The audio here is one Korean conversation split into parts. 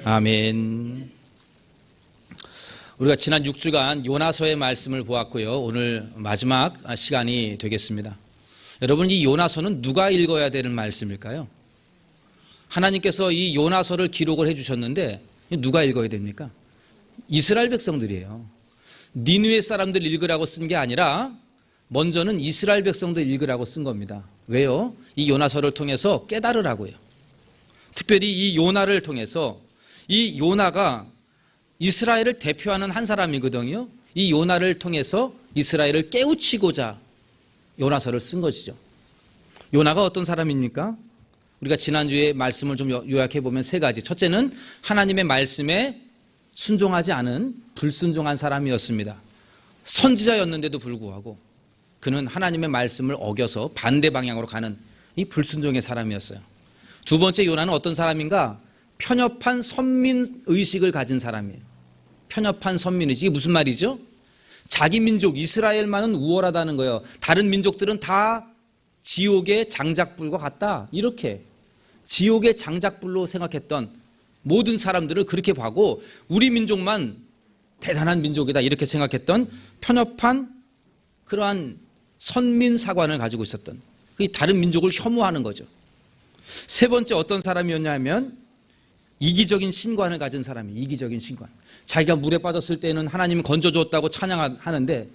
아멘. 우리가 지난 6주간 요나서의 말씀을 보았고요. 오늘 마지막 시간이 되겠습니다. 여러분, 이 요나서는 누가 읽어야 되는 말씀일까요? 하나님께서 이 요나서를 기록을 해주셨는데 누가 읽어야 됩니까? 이스라엘 백성들이에요. 니느웨 사람들 읽으라고 쓴 게 아니라 먼저는 이스라엘 백성들 읽으라고 쓴 겁니다. 왜요? 이 요나서를 통해서 깨달으라고요. 특별히 이 요나를 통해서, 이 요나가 이스라엘을 대표하는 한 사람이거든요. 이 요나를 통해서 이스라엘을 깨우치고자 요나서를 쓴 것이죠. 요나가 어떤 사람입니까? 우리가 지난주에 말씀을 좀 요약해 보면 세 가지. 첫째는 하나님의 말씀에 순종하지 않은 불순종한 사람이었습니다. 선지자였는데도 불구하고 그는 하나님의 말씀을 어겨서 반대 방향으로 가는 이 불순종의 사람이었어요. 두 번째, 요나는 어떤 사람인가? 편협한 선민의식을 가진 사람이에요. 편협한 선민의식. 이게 무슨 말이죠? 자기 민족 이스라엘만은 우월하다는 거예요. 다른 민족들은 다 지옥의 장작불과 같다. 이렇게 지옥의 장작불로 생각했던 모든 사람들을 그렇게 봐고 우리 민족만 대단한 민족이다 이렇게 생각했던 편협한 그러한 선민사관을 가지고 있었던, 다른 민족을 혐오하는 거죠. 세 번째, 어떤 사람이었냐 하면 이기적인 신관을 가진 사람이에요. 이기적인 신관. 자기가 물에 빠졌을 때는 하나님이 건져줬다고 찬양하는데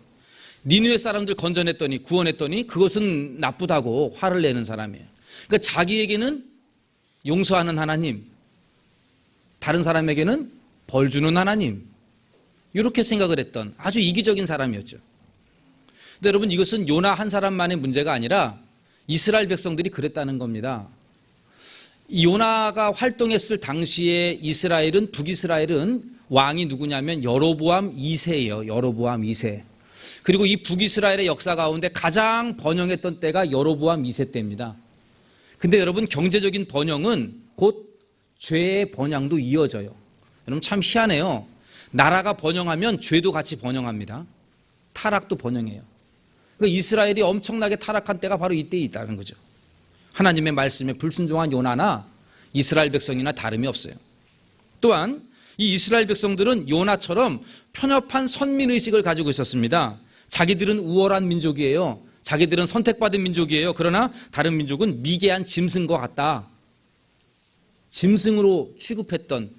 니느웨 사람들 건져냈더니, 구원했더니 그것은 나쁘다고 화를 내는 사람이에요. 그러니까 자기에게는 용서하는 하나님, 다른 사람에게는 벌 주는 하나님, 이렇게 생각을 했던 아주 이기적인 사람이었죠. 근데 여러분, 이것은 요나 한 사람만의 문제가 아니라 이스라엘 백성들이 그랬다는 겁니다. 요나가 활동했을 당시에 이스라엘은, 북이스라엘은 왕이 누구냐면 여로보암 2세예요. 여로보암 2세. 그리고 이 북이스라엘의 역사 가운데 가장 번영했던 때가 여로보암 2세 때입니다. 근데 여러분, 경제적인 번영은 곧 죄의 번영도 이어져요. 여러분, 참 희한해요. 나라가 번영하면 죄도 같이 번영합니다. 타락도 번영해요. 그러니까 이스라엘이 엄청나게 타락한 때가 바로 이때에 있다는 거죠. 하나님의 말씀에 불순종한 요나나 이스라엘 백성이나 다름이 없어요. 또한 이 이스라엘 백성들은 요나처럼 편협한 선민의식을 가지고 있었습니다. 자기들은 우월한 민족이에요. 자기들은 선택받은 민족이에요. 그러나 다른 민족은 미개한 짐승과 같다. 짐승으로 취급했던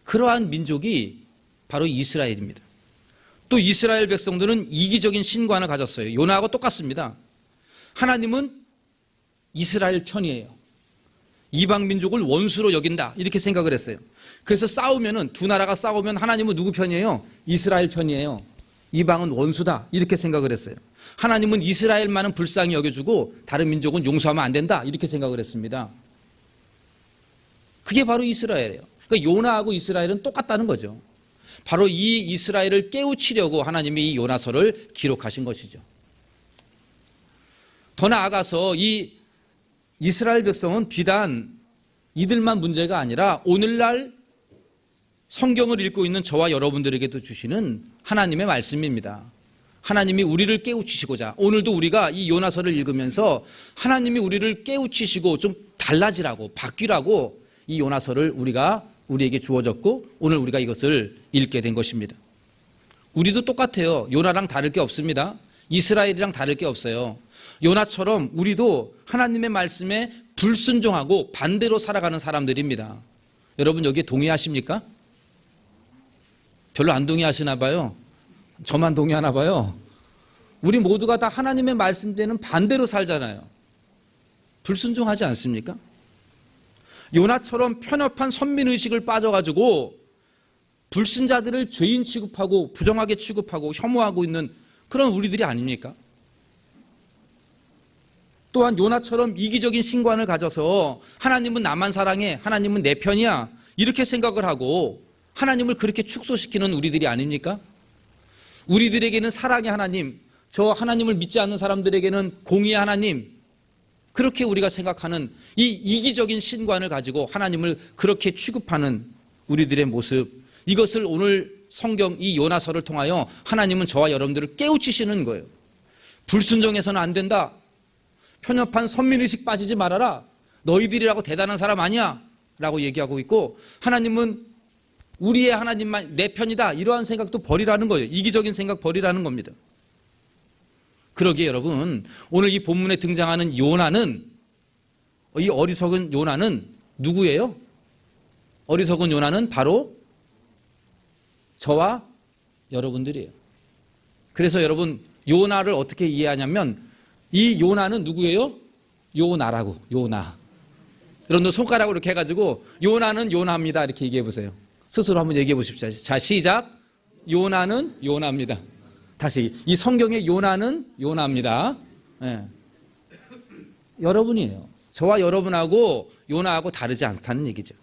그러한 민족이 바로 이스라엘입니다. 또 이스라엘 백성들은 이기적인 신관을 가졌어요. 요나하고 똑같습니다. 하나님은 이스라엘 편이에요. 이방 민족을 원수로 여긴다 이렇게 생각을 했어요. 그래서 싸우면은, 두 나라가 싸우면 하나님은 누구 편이에요? 이스라엘 편이에요. 이방은 원수다 이렇게 생각을 했어요. 하나님은 이스라엘만은 불쌍히 여겨주고 다른 민족은 용서하면 안 된다 이렇게 생각을 했습니다. 그게 바로 이스라엘이에요. 그러니까 요나하고 이스라엘은 똑같다는 거죠. 바로 이 이스라엘을 깨우치려고 하나님이 이 요나서를 기록하신 것이죠. 더 나아가서 이 이스라엘 백성은 비단 이들만 문제가 아니라 오늘날 성경을 읽고 있는 저와 여러분들에게도 주시는 하나님의 말씀입니다. 하나님이 우리를 깨우치시고자, 오늘도 우리가 이 요나서를 읽으면서 하나님이 우리를 깨우치시고 좀 달라지라고, 바뀌라고 이 요나서를 우리에게 주어졌고 오늘 우리가 이것을 읽게 된 것입니다. 우리도 똑같아요. 요나랑 다를 게 없습니다. 이스라엘이랑 다를 게 없어요. 요나처럼 우리도 하나님의 말씀에 불순종하고 반대로 살아가는 사람들입니다. 여러분, 여기에 동의하십니까? 별로 안 동의하시나 봐요. 저만 동의하나 봐요. 우리 모두가 다 하나님의 말씀대는 반대로 살잖아요. 불순종하지 않습니까? 요나처럼 편협한 선민의식을 빠져가지고 불신자들을 죄인 취급하고 부정하게 취급하고 혐오하고 있는 그런 우리들이 아닙니까? 또한 요나처럼 이기적인 신관을 가져서 하나님은 나만 사랑해, 하나님은 내 편이야 이렇게 생각을 하고 하나님을 그렇게 축소시키는 우리들이 아닙니까? 우리들에게는 사랑의 하나님, 저 하나님을 믿지 않는 사람들에게는 공의의 하나님, 그렇게 우리가 생각하는 이 이기적인 신관을 가지고 하나님을 그렇게 취급하는 우리들의 모습, 이것을 오늘 성경 이 요나서를 통하여 하나님은 저와 여러분들을 깨우치시는 거예요. 불순종해서는 안 된다. 편협한 선민의식 빠지지 말아라. 너희들이라고 대단한 사람 아니야. 라고 얘기하고 있고, 하나님은 우리의 하나님만 내 편이다, 이러한 생각도 버리라는 거예요. 이기적인 생각 버리라는 겁니다. 그러기에 여러분, 오늘 이 본문에 등장하는 요나는, 이 어리석은 요나는 누구예요? 어리석은 요나는 바로 저와 여러분들이에요. 그래서 여러분, 요나를 어떻게 이해하냐면, 이 요나는 누구예요? 요나라고, 요나. 여러분들 손가락으로 이렇게 해가지고 요나는 요나입니다, 이렇게 얘기해 보세요. 스스로 한번 얘기해 보십시오. 자, 시작. 요나는 요나입니다. 다시, 이 성경의 요나는 요나입니다. 네. 여러분이에요. 저와 여러분하고 요나하고 다르지 않다는 얘기죠.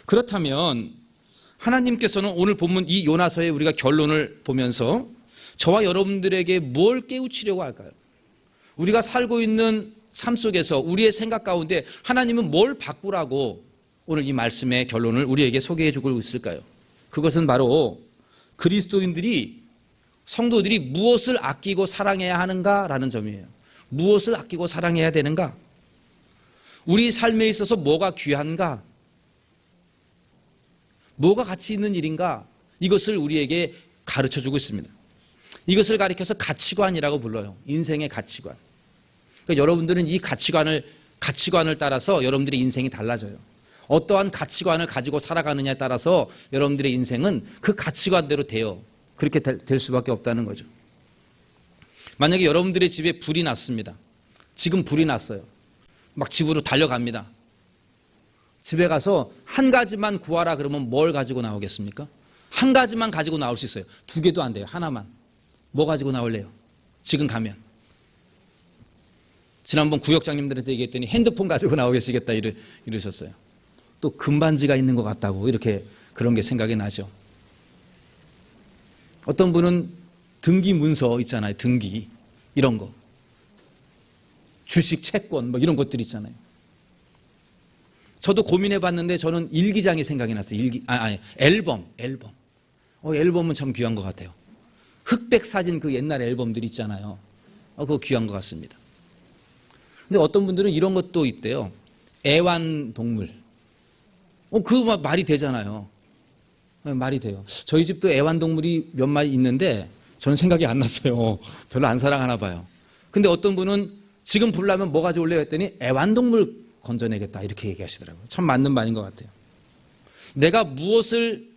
그렇다면 하나님께서는 오늘 본문 이 요나서의 우리가 결론을 보면서 저와 여러분들에게 뭘 깨우치려고 할까요? 우리가 살고 있는 삶 속에서 우리의 생각 가운데 하나님은 뭘 바꾸라고 오늘 이 말씀의 결론을 우리에게 소개해 주고 있을까요? 그것은 바로 그리스도인들이, 성도들이 무엇을 아끼고 사랑해야 하는가라는 점이에요. 무엇을 아끼고 사랑해야 되는가? 우리 삶에 있어서 뭐가 귀한가? 뭐가 가치 있는 일인가? 이것을 우리에게 가르쳐 주고 있습니다. 이것을 가리켜서 가치관이라고 불러요. 인생의 가치관. 그러니까 여러분들은 이 가치관을 따라서 여러분들의 인생이 달라져요. 어떠한 가치관을 가지고 살아가느냐에 따라서 여러분들의 인생은 그 가치관대로 돼요. 그렇게 될 수밖에 없다는 거죠. 만약에 여러분들의 집에 불이 났습니다. 지금 불이 났어요. 막 집으로 달려갑니다. 집에 가서 한 가지만 구하라 그러면 뭘 가지고 나오겠습니까? 한 가지만 가지고 나올 수 있어요. 두 개도 안 돼요. 하나만. 뭐 가지고 나올래요? 지금 가면. 지난번 구역장님들한테 얘기했더니 핸드폰 가지고 나오겠시겠다 이러셨어요. 또 금반지가 있는 것 같다고 이렇게 그런 게 생각이 나죠. 어떤 분은 등기 문서 있잖아요. 등기 이런 거. 주식 채권 뭐 이런 것들 있잖아요. 저도 고민해 봤는데 저는 일기장이 생각이 났어요. 앨범. 앨범은 참 귀한 것 같아요. 흑백 사진 그 옛날 앨범들 있잖아요. 그거 귀한 것 같습니다. 근데 어떤 분들은 이런 것도 있대요. 애완동물. 그거 말이 되잖아요. 말이 돼요. 저희 집도 애완동물이 몇 마리 있는데 저는 생각이 안 났어요. 별로 안 사랑하나 봐요. 근데 어떤 분은 지금 부르려면 뭐 가져올래요 했더니 애완동물 건져내겠다 이렇게 얘기하시더라고요. 참 맞는 말인 것 같아요. 내가 무엇을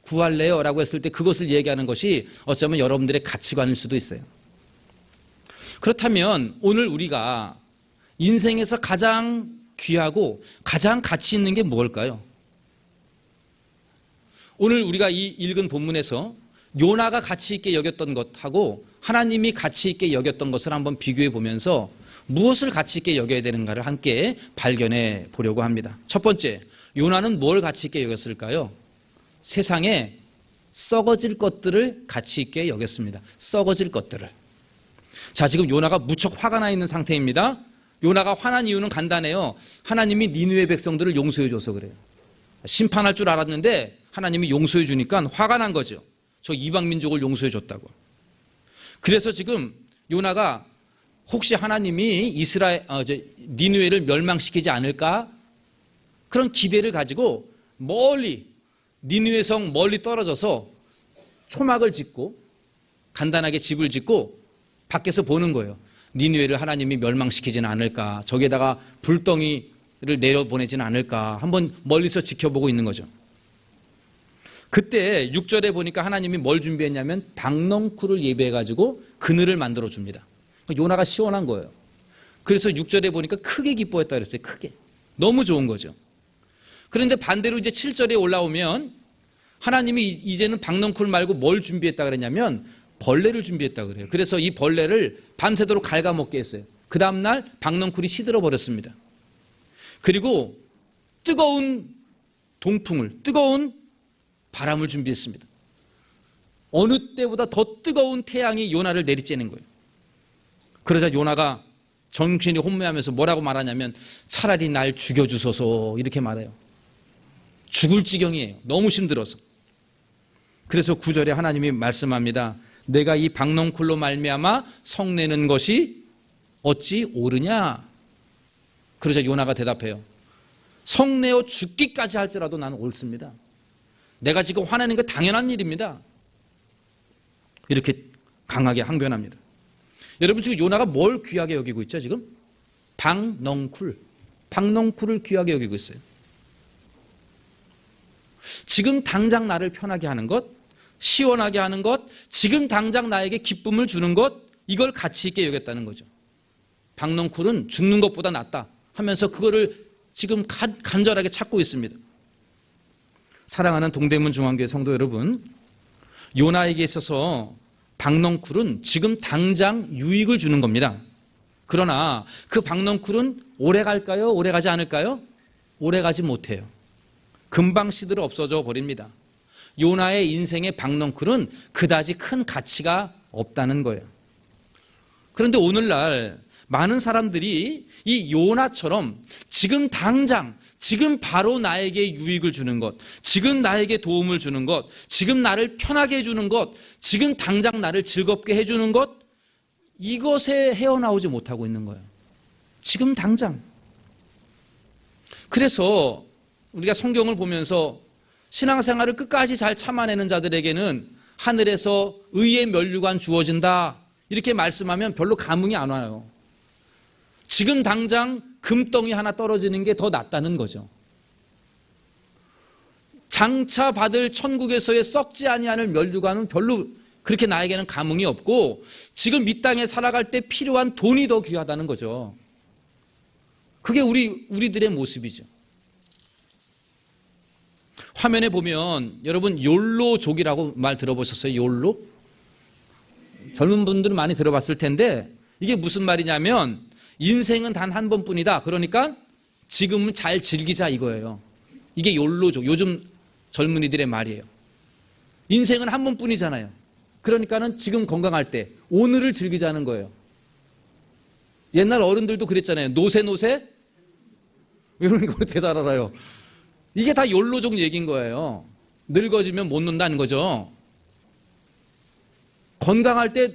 구할래요? 라고 했을 때 그것을 얘기하는 것이 어쩌면 여러분들의 가치관일 수도 있어요. 그렇다면 오늘 우리가 인생에서 가장 귀하고 가장 가치 있는 게 무엇일까요? 오늘 우리가 이 읽은 본문에서 요나가 가치 있게 여겼던 것하고 하나님이 가치 있게 여겼던 것을 한번 비교해 보면서 무엇을 가치 있게 여겨야 되는가를 함께 발견해 보려고 합니다. 첫 번째, 요나는 뭘 가치 있게 여겼을까요? 세상에 썩어질 것들을 가치 있게 여겼습니다. 썩어질 것들을. 자, 지금 요나가 무척 화가 나 있는 상태입니다. 요나가 화난 이유는 간단해요. 하나님이 니느웨 백성들을 용서해 줘서 그래요. 심판할 줄 알았는데 하나님이 용서해 주니까 화가 난 거죠. 저 이방 민족을 용서해 줬다고. 그래서 지금 요나가 혹시 하나님이 니느웨를 멸망시키지 않을까? 그런 기대를 가지고 멀리 니느웨 성 멀리 떨어져서 초막을 짓고 간단하게 집을 짓고 밖에서 보는 거예요. 니느웨를 하나님이 멸망시키지는 않을까? 저기에다가 불덩이를 내려보내지는 않을까? 한번 멀리서 지켜보고 있는 거죠. 그때 6절에 보니까 하나님이 뭘 준비했냐면 박넝쿨을 예배해가지고 그늘을 만들어 줍니다. 요나가 시원한 거예요. 그래서 6절에 보니까 크게 기뻐했다 그랬어요. 크게. 너무 좋은 거죠. 그런데 반대로 이제 7절에 올라오면 하나님이 이제는 박넝쿨 말고 뭘 준비했다 그랬냐면 벌레를 준비했다 그래요. 그래서 이 벌레를 밤새도록 갉아먹게 했어요. 그 다음날 박넝쿨이 시들어 버렸습니다. 그리고 뜨거운 동풍을, 뜨거운 바람을 준비했습니다. 어느 때보다 더 뜨거운 태양이 요나를 내리쬐는 거예요. 그러자 요나가 정신이 혼미하면서 뭐라고 말하냐면 차라리 날 죽여주소서 이렇게 말해요. 죽을 지경이에요. 너무 힘들어서. 그래서 9절에 하나님이 말씀합니다. 내가 이 박넝쿨로 말미암아 성내는 것이 어찌 옳으냐? 그러자 요나가 대답해요. 성내어 죽기까지 할지라도 나는 옳습니다. 내가 지금 화내는 게 당연한 일입니다. 이렇게 강하게 항변합니다. 여러분 지금 요나가 뭘 귀하게 여기고 있죠 지금? 박넝쿨을 귀하게 여기고 있어요. 지금 당장 나를 편하게 하는 것, 시원하게 하는 것, 지금 당장 나에게 기쁨을 주는 것, 이걸 가치 있게 여겼다는 거죠. 박넝쿨은 죽는 것보다 낫다 하면서 그거를 지금 간절하게 찾고 있습니다. 사랑하는 동대문 중앙교회 성도 여러분, 요나에게 있어서 박넝쿨은 지금 당장 유익을 주는 겁니다. 그러나 그 박넝쿨은 오래 갈까요? 오래 가지 않을까요? 오래 가지 못해요. 금방 시들어 없어져 버립니다. 요나의 인생의 박넝쿨은 그다지 큰 가치가 없다는 거예요. 그런데 오늘날 많은 사람들이 이 요나처럼 지금 당장, 지금 바로 나에게 유익을 주는 것, 지금 나에게 도움을 주는 것, 지금 나를 편하게 해주는 것, 지금 당장 나를 즐겁게 해주는 것, 이것에 헤어나오지 못하고 있는 거예요. 지금 당장. 그래서 우리가 성경을 보면서 신앙생활을 끝까지 잘 참아내는 자들에게는 하늘에서 의의 면류관 주어진다 이렇게 말씀하면 별로 감흥이 안 와요. 지금 당장 금덩이 하나 떨어지는 게 더 낫다는 거죠. 장차 받을 천국에서의 썩지 아니하는 면류관은 별로 그렇게 나에게는 감흥이 없고 지금 이 땅에 살아갈 때 필요한 돈이 더 귀하다는 거죠. 그게 우리들의 모습이죠. 화면에 보면 여러분 욜로족이라고 말 들어보셨어요? 욜로? 젊은 분들은 많이 들어봤을 텐데 이게 무슨 말이냐면 인생은 단 한 번뿐이다. 그러니까 지금은 잘 즐기자 이거예요. 이게 욜로족, 요즘 젊은이들의 말이에요. 인생은 한 번뿐이잖아요. 그러니까는 지금 건강할 때 오늘을 즐기자는 거예요. 옛날 어른들도 그랬잖아요. 노세 이런 거 되게 잘 알아요. 이게 다 욜로족 얘기인 거예요. 늙어지면 못 논다는 거죠. 건강할 때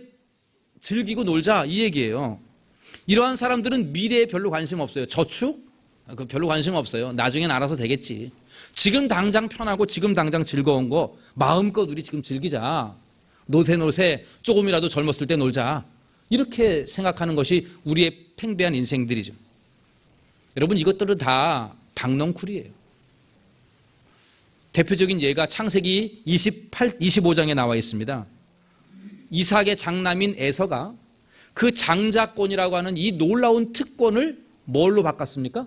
즐기고 놀자 이 얘기예요. 이러한 사람들은 미래에 별로 관심 없어요. 저축? 그 별로 관심 없어요. 나중엔 알아서 되겠지. 지금 당장 편하고 지금 당장 즐거운 거 마음껏 우리 지금 즐기자. 노세 조금이라도 젊었을 때 놀자. 이렇게 생각하는 것이 우리의 팽배한 인생들이죠. 여러분 이것들은 다 박넝쿨이에요. 대표적인 예가 창세기 25장에 나와 있습니다. 이삭의 장남인 에서가 그 장자권이라고 하는 이 놀라운 특권을 뭘로 바꿨습니까?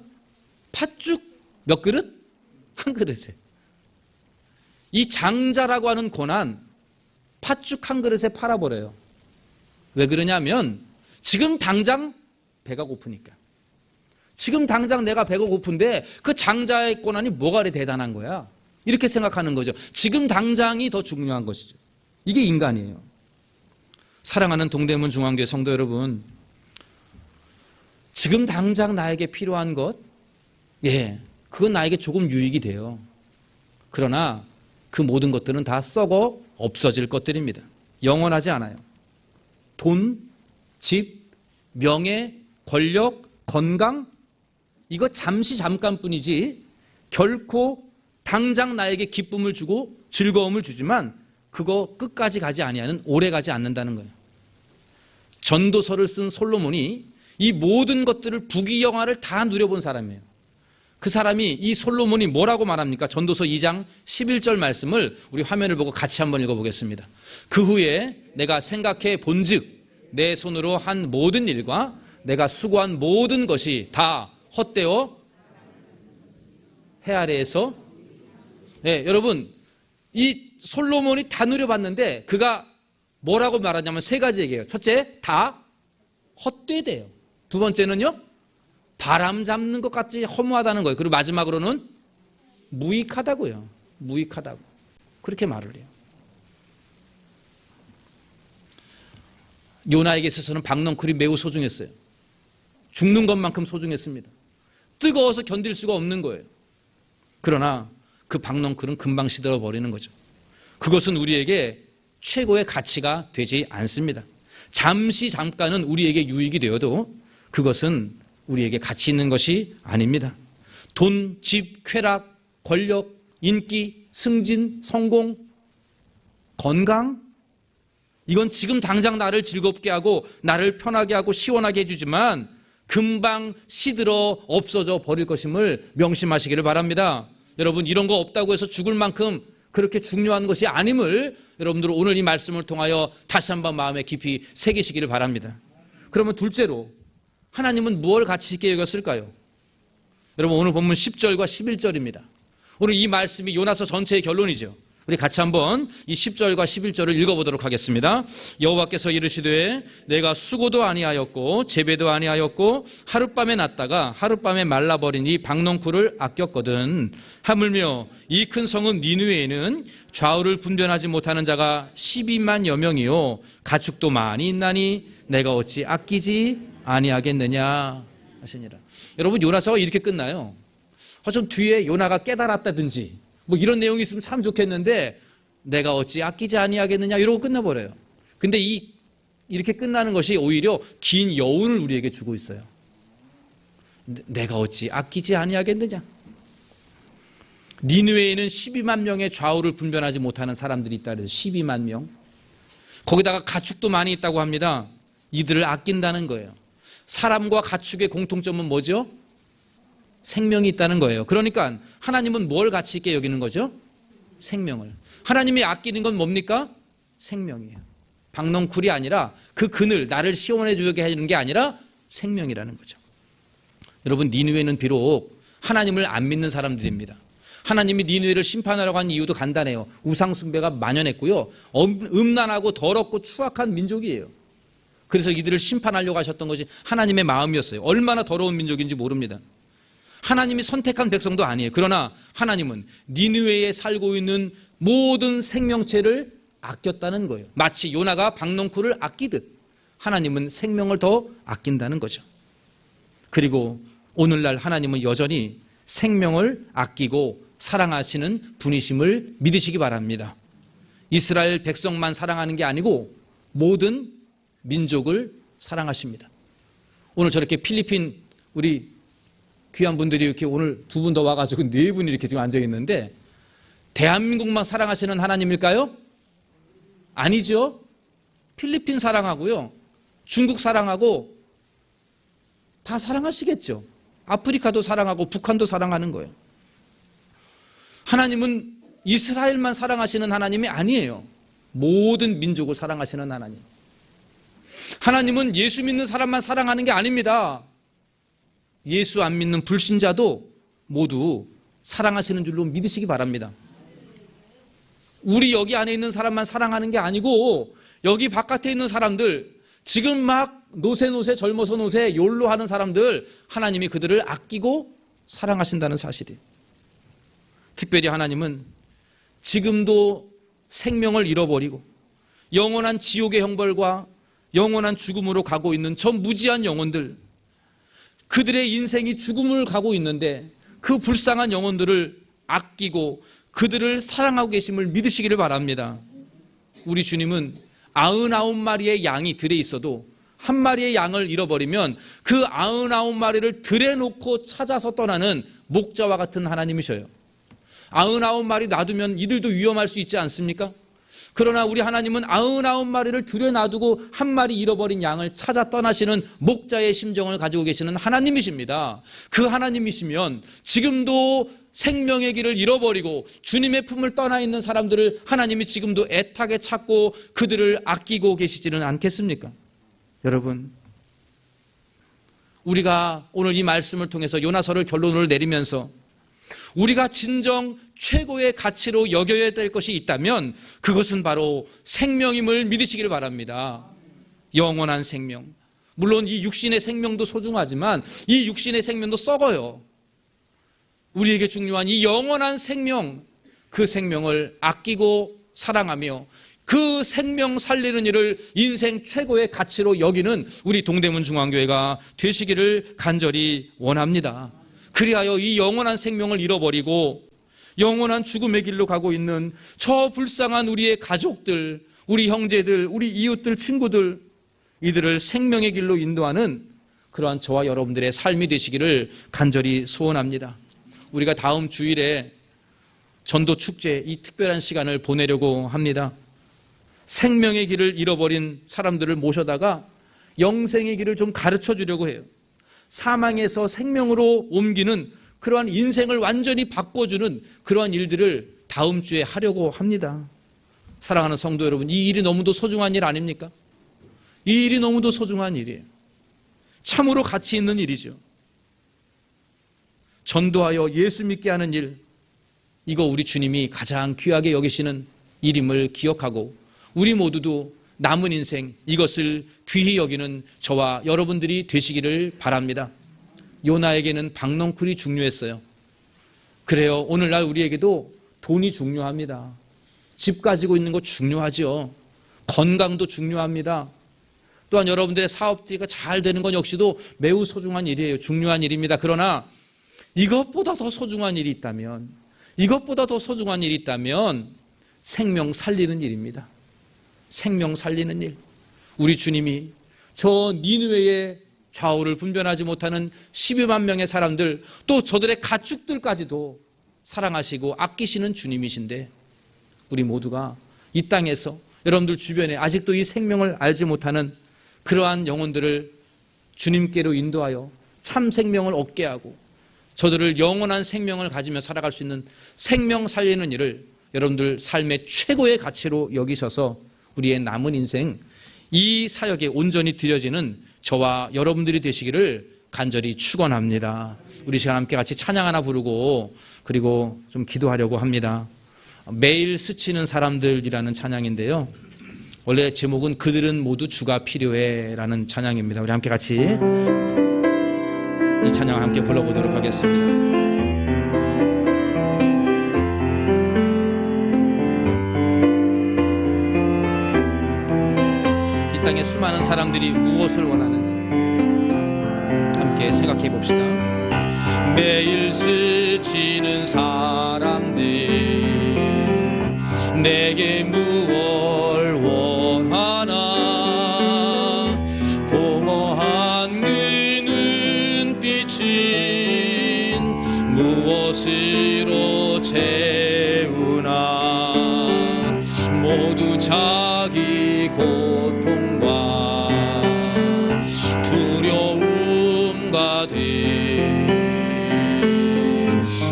팥죽 몇 그릇? 한 그릇에. 이 장자라고 하는 권한 팥죽 한 그릇에 팔아버려요. 왜 그러냐면 지금 당장 배가 고프니까. 지금 당장 내가 배가 고픈데 그 장자의 권한이 뭐가 그리 대단한 거야. 이렇게 생각하는 거죠. 지금 당장이 더 중요한 것이죠. 이게 인간이에요. 사랑하는 동대문 중앙교회 성도 여러분, 지금 당장 나에게 필요한 것, 그건 나에게 조금 유익이 돼요. 그러나 그 모든 것들은 다 썩어 없어질 것들입니다. 영원하지 않아요. 돈, 집, 명예, 권력, 건강, 이거 잠깐뿐이지 결코 당장 나에게 기쁨을 주고 즐거움을 주지만 그거 끝까지 가지 아니하는, 오래 가지 않는다는 거예요. 전도서를 쓴 솔로몬이 이 모든 것들을 부귀영화를 다 누려본 사람이에요. 그 사람이 이 솔로몬이 뭐라고 말합니까? 전도서 2장 11절 말씀을 우리 화면을 보고 같이 한번 읽어보겠습니다. 그 후에 내가 생각해 본즉 내 손으로 한 모든 일과 내가 수고한 모든 것이 다 헛되어 해 아래에서 여러분 이 솔로몬이 다 누려봤는데 그가 뭐라고 말하냐면 세 가지 얘기예요. 첫째, 다 헛되대요. 두 번째는요, 바람 잡는 것 같이 허무하다는 거예요. 그리고 마지막으로는 무익하다고요. 무익하다고. 그렇게 말을 해요. 요나에게 있어서는 박넝쿨이 매우 소중했어요. 죽는 것만큼 소중했습니다. 뜨거워서 견딜 수가 없는 거예요. 그러나 그 박넝쿨은 금방 시들어 버리는 거죠. 그것은 우리에게 최고의 가치가 되지 않습니다. 잠깐은 우리에게 유익이 되어도 그것은 우리에게 가치 있는 것이 아닙니다. 돈, 집, 쾌락, 권력, 인기, 승진, 성공, 건강, 이건 지금 당장 나를 즐겁게 하고 나를 편하게 하고 시원하게 해주지만 금방 시들어 없어져 버릴 것임을 명심하시기를 바랍니다. 여러분, 이런 거 없다고 해서 죽을 만큼 그렇게 중요한 것이 아님을 여러분들 오늘 이 말씀을 통하여 다시 한번 마음에 깊이 새기시기를 바랍니다. 그러면 둘째로 하나님은 무엇을 가치 있게 여겼을까요? 여러분, 오늘 본문 10절과 11절입니다. 오늘 이 말씀이 요나서 전체의 결론이죠. 우리 같이 한번 이 10절과 11절을 읽어보도록 하겠습니다. 여호와께서 이르시되 내가 수고도 아니하였고 재배도 아니하였고 하룻밤에 났다가 하룻밤에 말라버린 이 박농쿨을 아꼈거든. 하물며 이 큰 성은 니느웨에는 좌우를 분별하지 못하는 자가 12만여 명이요 가축도 많이 있나니 내가 어찌 아끼지 아니하겠느냐 하시니라. 여러분, 요나서가 이렇게 끝나요. 좀 뒤에 요나가 깨달았다든지 뭐 이런 내용이 있으면 참 좋겠는데 내가 어찌 아끼지 아니하겠느냐 이러고 끝나버려요. 근데 이렇게 끝나는 것이 오히려 긴 여운을 우리에게 주고 있어요. 내가 어찌 아끼지 아니하겠느냐. 니느웨에는 12만 명의 좌우를 분별하지 못하는 사람들이 있다 그래서 12만 명. 거기다가 가축도 많이 있다고 합니다. 이들을 아낀다는 거예요. 사람과 가축의 공통점은 뭐죠? 생명이 있다는 거예요. 그러니까 하나님은 뭘 가치 있게 여기는 거죠? 생명을. 하나님이 아끼는 건 뭡니까? 생명이에요. 박농쿨이 아니라 그 그늘, 나를 시원해 주게 해주는 게 아니라 생명이라는 거죠. 여러분, 니느웨는 비록 하나님을 안 믿는 사람들입니다. 하나님이 니느웨를 심판하려고 한 이유도 간단해요. 우상 숭배가 만연했고요. 음란하고 더럽고 추악한 민족이에요. 그래서 이들을 심판하려고 하셨던 것이 하나님의 마음이었어요. 얼마나 더러운 민족인지 모릅니다. 하나님이 선택한 백성도 아니에요. 그러나 하나님은 니느웨에 살고 있는 모든 생명체를 아꼈다는 거예요. 마치 요나가 박농쿨을 아끼듯 하나님은 생명을 더 아낀다는 거죠. 그리고 오늘날 하나님은 여전히 생명을 아끼고 사랑하시는 분이심을 믿으시기 바랍니다. 이스라엘 백성만 사랑하는 게 아니고 모든 민족을 사랑하십니다. 오늘 저렇게 필리핀 우리 귀한 분들이 이렇게 오늘 두 분 더 와가지고 네 분이 이렇게 지금 앉아 있는데 대한민국만 사랑하시는 하나님일까요? 아니죠. 필리핀 사랑하고요, 중국 사랑하고 다 사랑하시겠죠. 아프리카도 사랑하고 북한도 사랑하는 거예요. 하나님은 이스라엘만 사랑하시는 하나님이 아니에요. 모든 민족을 사랑하시는 하나님. 하나님은 예수 믿는 사람만 사랑하는 게 아닙니다. 예수 안 믿는 불신자도 모두 사랑하시는 줄로 믿으시기 바랍니다. 우리 여기 안에 있는 사람만 사랑하는 게 아니고 여기 바깥에 있는 사람들, 지금 막 노세 젊어서 노세 욜로 하는 사람들, 하나님이 그들을 아끼고 사랑하신다는 사실이에요. 특별히 하나님은 지금도 생명을 잃어버리고 영원한 지옥의 형벌과 영원한 죽음으로 가고 있는 저 무지한 영혼들, 그들의 인생이 죽음을 가고 있는데 그 불쌍한 영혼들을 아끼고 그들을 사랑하고 계심을 믿으시기를 바랍니다. 우리 주님은 99마리의 양이 들에 있어도 한 마리의 양을 잃어버리면 그 99마리를 들에 놓고 찾아서 떠나는 목자와 같은 하나님이셔요. 99마리 놔두면 이들도 위험할 수 있지 않습니까? 그러나 우리 하나님은 99마리를 들여 놔두고 한 마리 잃어버린 양을 찾아 떠나시는 목자의 심정을 가지고 계시는 하나님이십니다. 그 하나님이시면 지금도 생명의 길을 잃어버리고 주님의 품을 떠나 있는 사람들을 하나님이 지금도 애타게 찾고 그들을 아끼고 계시지는 않겠습니까? 여러분, 우리가 오늘 이 말씀을 통해서 요나서를 결론을 내리면서 우리가 진정 최고의 가치로 여겨야 될 것이 있다면 그것은 바로 생명임을 믿으시기를 바랍니다. 영원한 생명. 물론 이 육신의 생명도 소중하지만 이 육신의 생명도 썩어요. 우리에게 중요한 이 영원한 생명, 그 생명을 아끼고 사랑하며 그 생명 살리는 일을 인생 최고의 가치로 여기는 우리 동대문 중앙교회가 되시기를 간절히 원합니다. 그리하여 이 영원한 생명을 잃어버리고 영원한 죽음의 길로 가고 있는 저 불쌍한 우리의 가족들, 우리 형제들, 우리 이웃들, 친구들, 이들을 생명의 길로 인도하는 그러한 저와 여러분들의 삶이 되시기를 간절히 소원합니다. 우리가 다음 주일에 전도 축제 이 특별한 시간을 보내려고 합니다. 생명의 길을 잃어버린 사람들을 모셔다가 영생의 길을 좀 가르쳐 주려고 해요. 사망에서 생명으로 옮기는 그러한 인생을 완전히 바꿔주는 그러한 일들을 다음 주에 하려고 합니다. 사랑하는 성도 여러분, 이 일이 너무도 소중한 일 아닙니까? 이 일이 너무도 소중한 일이에요. 참으로 가치 있는 일이죠. 전도하여 예수 믿게 하는 일, 이거 우리 주님이 가장 귀하게 여기시는 일임을 기억하고 우리 모두도 남은 인생 이것을 귀히 여기는 저와 여러분들이 되시기를 바랍니다. 요나에게는 박넝쿨이 중요했어요. 그래요. 오늘날 우리에게도 돈이 중요합니다. 집 가지고 있는 거 중요하죠. 건강도 중요합니다. 또한 여러분들의 사업지가 잘 되는 건 역시도 매우 소중한 일이에요. 중요한 일입니다. 그러나 이것보다 더 소중한 일이 있다면, 생명 살리는 일입니다. 생명 살리는 일. 우리 주님이 저 니느웨의 좌우를 분별하지 못하는 12만 명의 사람들, 또 저들의 가축들까지도 사랑하시고 아끼시는 주님이신데, 우리 모두가 이 땅에서 여러분들 주변에 아직도 이 생명을 알지 못하는 그러한 영혼들을 주님께로 인도하여 참 생명을 얻게 하고 저들을 영원한 생명을 가지며 살아갈 수 있는 생명 살리는 일을 여러분들 삶의 최고의 가치로 여기셔서 우리의 남은 인생 이 사역에 온전히 드려지는 저와 여러분들이 되시기를 간절히 축원합니다. 우리 시간 함께 같이 찬양 하나 부르고 그리고 좀 기도하려고 합니다. 매일 스치는 사람들이라는 찬양인데요. 원래 제목은 그들은 모두 주가 필요해 라는 찬양입니다. 우리 함께 같이 이 찬양을 함께 불러보도록 하겠습니다. 이 땅에 수많은 사람들이 무엇을 원하는지 함께 생각해 봅시다. 매일 스치는 사람들 내게 무엇을 원하나 공허한 그 눈빛은 무엇으로 채우나 모두 자기 고통과 두려움 가득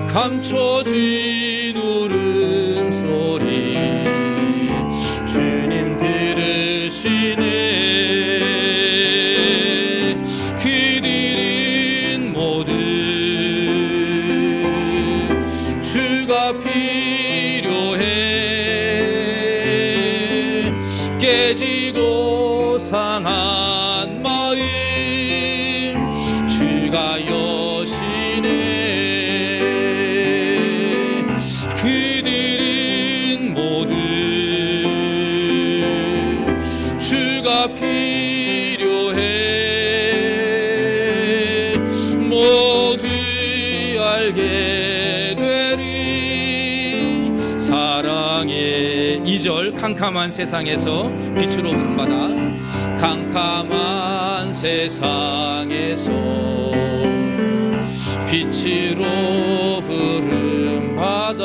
감춰진 울음소리 주님 들으시네. 그들은 모두 주가 필요해. 깨지고 상한 마음 주가 여시네. 그들은 모두 주가 필요해. 모두 알게 되리 사랑의 2절 캄캄한 세상에서 빛으로 부름받아 캄캄한 세상에서 빛으로 부름받아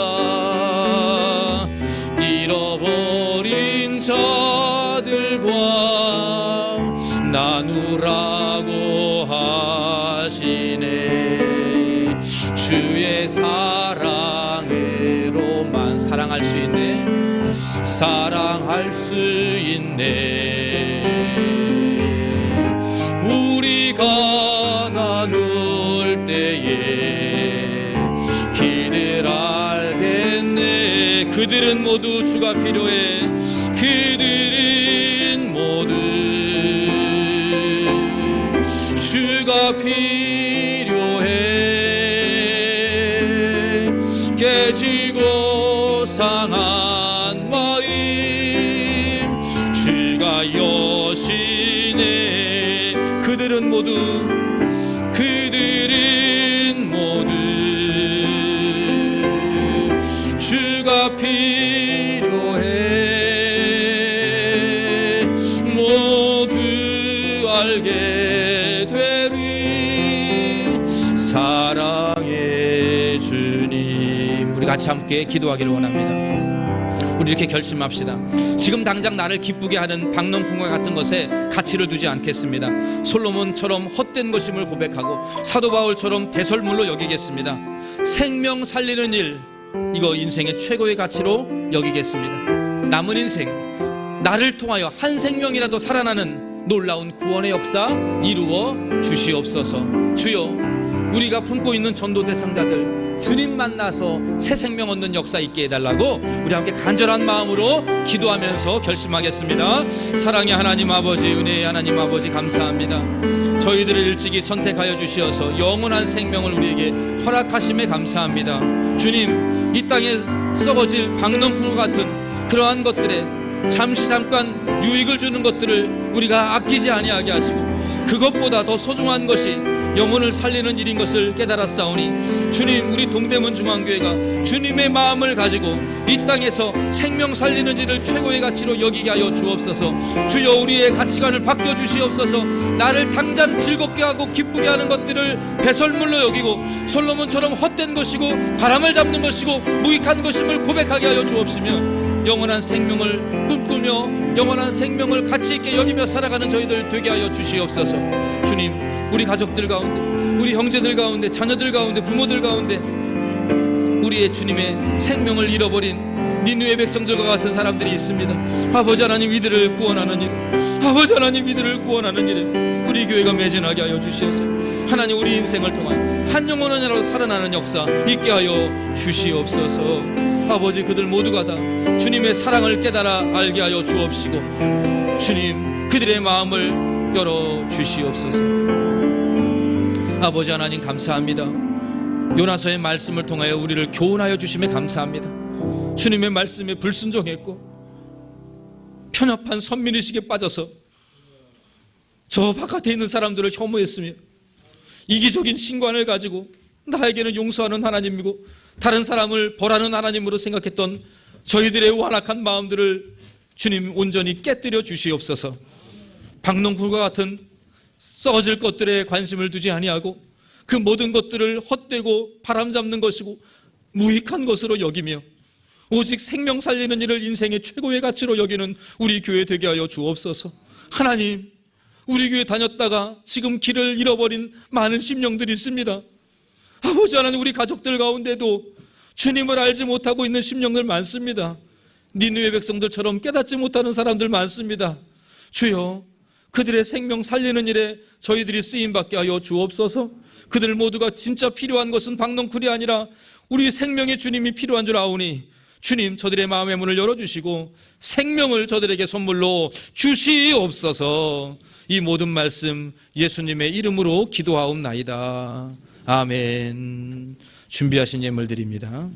잃어버린 자들과 나누라고 하시네. 주의 사랑으로만 사랑할 수 있네. 사랑할 수 있네. 우리가 나눌 때에 그들 알겠네. 그들은 모두 주가 필요해. 그들은 모두 주가 필요해. 깨지고 상한 마음 주가 여시네. 그들은 모두 주가 필요해. 모두 알게 되리 사랑의 주 같이 함께 기도하기를 원합니다. 우리 이렇게 결심합시다. 지금 당장 나를 기쁘게 하는 박농풍과 같은 것에 가치를 두지 않겠습니다. 솔로몬처럼 헛된 것임을 고백하고 사도 바울처럼 배설물로 여기겠습니다. 생명 살리는 일, 이거 인생의 최고의 가치로 여기겠습니다. 남은 인생 나를 통하여 한 생명이라도 살아나는 놀라운 구원의 역사 이루어 주시옵소서. 주여, 우리가 품고 있는 전도 대상자들 주님 만나서 새 생명 얻는 역사 있게 해달라고 우리 함께 간절한 마음으로 기도하면서 결심하겠습니다. 사랑의 하나님 아버지, 은혜의 하나님 아버지, 감사합니다. 저희들을 일찍이 선택하여 주시어서 영원한 생명을 우리에게 허락하심에 감사합니다. 주님, 이 땅에 썩어질 박농풍 같은 그러한 것들에 잠깐 유익을 주는 것들을 우리가 아끼지 아니하게 하시고 그것보다 더 소중한 것이 영혼을 살리는 일인 것을 깨달았사오니 주님, 우리 동대문 중앙교회가 주님의 마음을 가지고 이 땅에서 생명 살리는 일을 최고의 가치로 여기게 하여 주옵소서. 주여, 우리의 가치관을 바꿔주시옵소서. 나를 당장 즐겁게 하고 기쁘게 하는 것들을 배설물로 여기고 솔로몬처럼 헛된 것이고 바람을 잡는 것이고 무익한 것임을 고백하게 하여 주옵시며 영원한 생명을 꿈꾸며 영원한 생명을 가치 있게 여기며 살아가는 저희들 되게 하여 주시옵소서. 주님, 우리 가족들 가운데, 우리 형제들 가운데, 자녀들 가운데, 부모들 가운데 우리의 주님의 생명을 잃어버린 니느웨 백성들과 같은 사람들이 있습니다. 아버지 하나님, 이들을 구원하는 일, 아버지 하나님, 이들을 구원하는 일에 우리 교회가 매진하게 하여 주시옵소서. 하나님, 우리 인생을 통하여 한 영혼이라도 살아나는 역사 있게 하여 주시옵소서. 아버지, 그들 모두가 다 주님의 사랑을 깨달아 알게 하여 주옵시고 주님, 그들의 마음을 열어 주시옵소서. 아버지 하나님, 감사합니다. 요나서의 말씀을 통하여 우리를 교훈하여 주심에 감사합니다. 주님의 말씀에 불순종했고 편협한 선민의식에 빠져서 저 바깥에 있는 사람들을 혐오했으며 이기적인 신관을 가지고 나에게는 용서하는 하나님이고 다른 사람을 벌하는 하나님으로 생각했던 저희들의 완악한 마음들을 주님 온전히 깨뜨려 주시옵소서. 박농쿨과 같은 썩어질 것들에 관심을 두지 아니하고 그 모든 것들을 헛되고 바람잡는 것이고 무익한 것으로 여기며 오직 생명 살리는 일을 인생의 최고의 가치로 여기는 우리 교회 되게 하여 주옵소서. 하나님, 우리 교회 다녔다가 지금 길을 잃어버린 많은 심령들이 있습니다. 아버지 하나님, 우리 가족들 가운데도 주님을 알지 못하고 있는 심령들 많습니다. 니느웨 백성들처럼 깨닫지 못하는 사람들 많습니다. 주여, 그들의 생명 살리는 일에 저희들이 쓰임받게 하여 주옵소서. 그들 모두가 진짜 필요한 것은 박농쿨이 아니라 우리 생명의 주님이 필요한 줄 아오니 주님, 저들의 마음의 문을 열어주시고 생명을 저들에게 선물로 주시옵소서. 이 모든 말씀 예수님의 이름으로 기도하옵나이다. 아멘. 준비하신 예물 드립니다.